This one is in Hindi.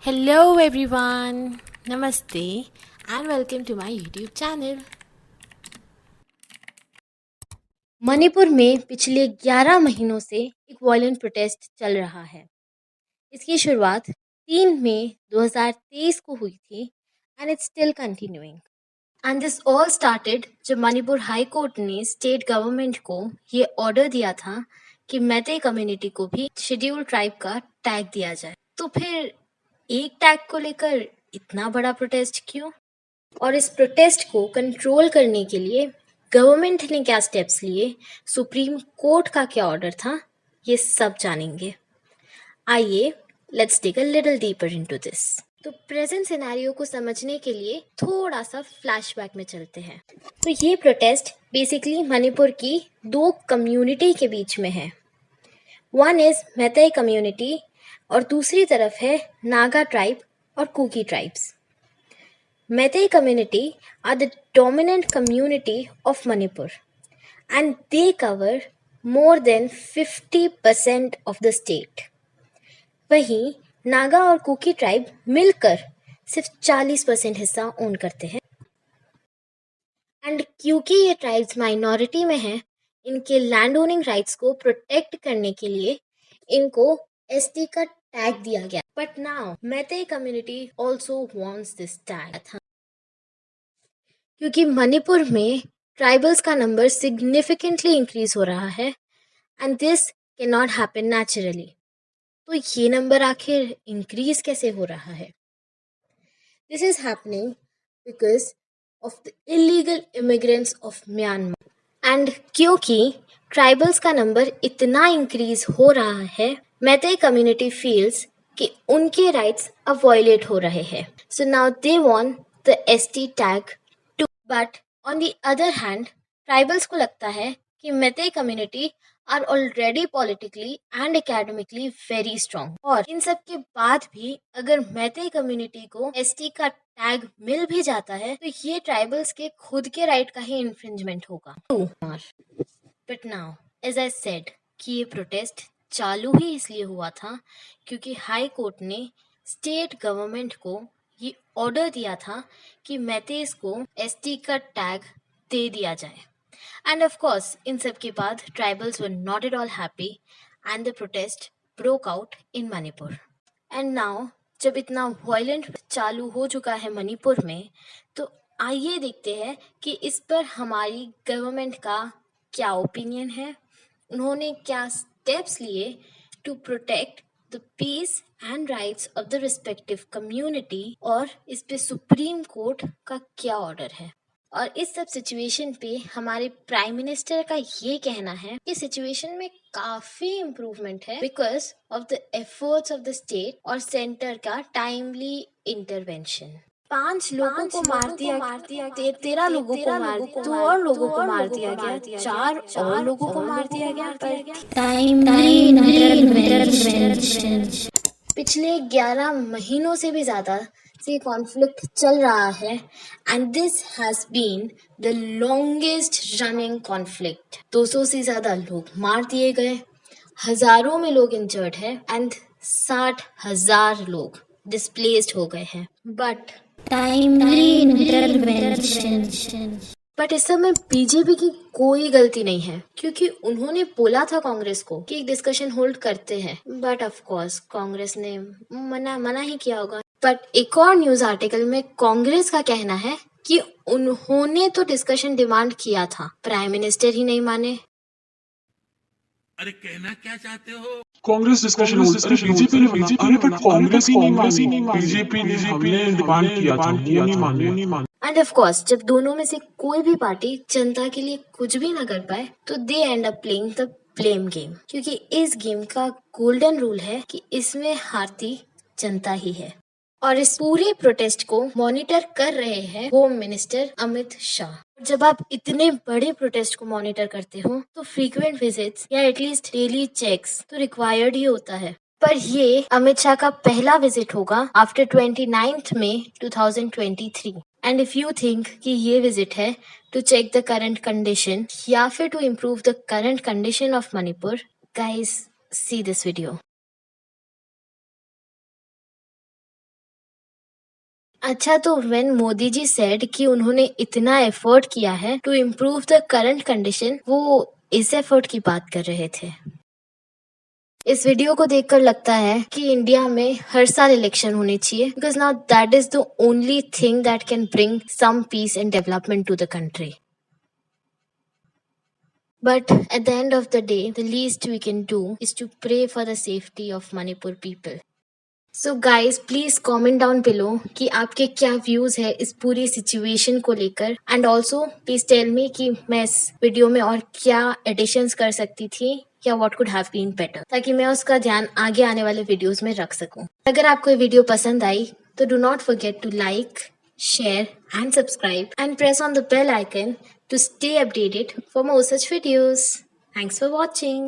Hello everyone, Namaste and welcome to my YouTube channel. Manipur में पिछले 11 महीनों से एक वायलेंट प्रोटेस्ट चल रहा है। इसकी शुरुआत 3 मई 2023 को हुई थी and it's still continuing. And this all started जब मणिपुर हाई कोर्ट ने स्टेट गवर्नमेंट को ये ऑर्डर दिया था कि मैते कम्युनिटी को भी शेड्यूल्ड ट्राइब का टैग दिया जाए। तो फिर एक टैग को लेकर इतना बड़ा प्रोटेस्ट क्यों? और इस प्रोटेस्ट को कंट्रोल करने के लिए गवर्नमेंट ने क्या स्टेप्स लिए, सुप्रीम कोर्ट का क्या ऑर्डर था, ये सब जानेंगे। आइए let's take a little deeper into this. तो प्रेजेंट सिनेरियो को समझने के लिए थोड़ा सा फ्लैशबैक में चलते हैं। तो ये प्रोटेस्ट बेसिकली मणिपुर की दो कम्युनिटी के बीच में है। वन इज मैतेई कम्युनिटी और दूसरी तरफ है नागा ट्राइब और Kuki tribes. Meitei community are the dominant community of Manipur and they cover more than 50% of the state. वहीं नागा और कुकी ट्राइब मिलकर सिर्फ 40% हिस्सा ओन करते हैं। एंड क्योंकि ये ट्राइब्स माइनॉरिटी में हैं, इनके लैंड ओनिंग राइट्स को प्रोटेक्ट करने के लिए इनको एसटी का टैग दिया गया। But now Meitei community also wants this tag क्योंकि मणिपुर में ट्राइबल्स का नंबर सिग्निफिकेंटली इंक्रीज हो रहा है and this can not happen naturally. तो ये नंबर आखिर इंक्रीज कैसे हो रहा है? This is happening because of the illegal immigrants of Myanmar. And क्योंकि ट्राइबल्स का नंबर इतना इंक्रीज हो रहा है, मैतेई कम्युनिटी फील्स कि उनके राइट्स अब वायलेट हो रहे हैं। So now they want the ST tag too. But on the other hand tribals को लगता है कि Meitei community are already politically and academically very strong, और इन सब के बाद भी अगर मैतेई कम्युनिटी को एसटी का टैग मिल भी जाता है तो ये ट्राइबल्स के खुद के राइट का ही इन्फ्रिंजमेंट होगा। But now as I said कि ये प्रोटेस्ट चालू ही इसलिए हुआ था क्योंकि हाई कोर्ट ने स्टेट गवर्नमेंट को ये ऑर्डर दिया था कि मैतेइस को एसटी का टैग दे दिया जाए। एंड ऑफ कोर्स इन सब के बाद tribals were not at all happy and the protest broke out in Manipur. And now जब इतना वायलेंट चालू हो चुका है मणिपुर में, तो आइए देखते हैं कि इस पर हमारी गवर्नमेंट का क्या ओपिनियन है, उन्होंने क्या स्टेप्स लिए to protect the peace and rights of the respective community, और इस पे सुप्रीम कोर्ट का क्या ऑर्डर है। और इस सब सिचुएशन पे हमारे प्राइम मिनिस्टर का ये कहना है कि सिचुएशन में काफी इम्प्रूवमेंट है because of the efforts of the state और सेंटर का टाइमली इंटरवेंशन। 5 लोगों को मार दिया, 13 लोगों को मार दिया, 2 और लोगों को मार दिया गया, 4 और लोगों को मार दिया गया पर टाइमली इंटरवेंशन। पिछले 11 महीनों से भी ज्यादा से कॉन्फ्लिक्ट चल रहा है and this has been the longest running conflict. 200 से ज्यादा लोग मार दिए गए, हजारों में लोग इंजर्ड है एंड 60,000 लोग डिस्प्लेस्ड हो गए हैं। But timely intervention. बट इस समय बीजेपी की कोई गलती नहीं है क्योंकि उन्होंने बोला था कांग्रेस को कि एक डिस्कशन होल्ड करते हैं, बट ऑफ कोर्स कांग्रेस ने मना ही किया होगा। बट एक और न्यूज आर्टिकल में कांग्रेस का कहना है कि उन्होंने तो डिस्कशन डिमांड किया था, प्राइम मिनिस्टर ही नहीं माने। अरे कहना क्या चाहते हो? कांग्रेस डिस्कशन बीजेपी ने बट कांग्रेस ही नहीं मानी, बीजेपी ने डिमांड किया था, वो नहीं माने। एंड ऑफ कोर्स जब दोनों में से कोई भी पार्टी जनता के लिए कुछ भी ना कर पाए तो they end up playing the blame game, क्योंकि इस गेम का गोल्डन रूल है कि इसमें हारती जनता ही है। और इस पूरे प्रोटेस्ट को मॉनिटर कर रहे हैं होम मिनिस्टर अमित शाह। जब आप इतने बड़े प्रोटेस्ट को मॉनिटर करते हो तो फ्रीक्वेंट विजिट्स या एटलीस्ट डेली चेक्स तो रिक्वायर्ड ही होता है। पर ये अमित शाह का पहला विजिट होगा after 29 May 2023। And if you think कि ये विजिट है to check the current condition या फिर to improve the current condition of Manipur, guys see this video. अच्छा, तो व्हेन मोदी जी सेड कि उन्होंने इतना एफर्ट किया है to improve the current condition, वो इस एफर्ट की बात कर रहे थे। इस वीडियो को देखकर लगता है कि इंडिया में हर साल इलेक्शन होने चाहिए, because now that is the only thing that can bring some peace and development to the country. But at the end of the day, the least we can do is to pray for the safety of Manipur people. So guys, please comment down below कि आपके क्या व्यूज है इस पूरी सिचुएशन को लेकर, and also please tell me कि मैं इस वीडियो में और क्या एडिशंस कर सकती थी या what could have been better, ताकि मैं उसका ध्यान आगे आने वाले वीडियोस में रख सकूं। अगर आपको ये वीडियो पसंद आई तो do not forget to like, share and subscribe and press on the bell icon to stay updated for more such videos. Thanks for watching.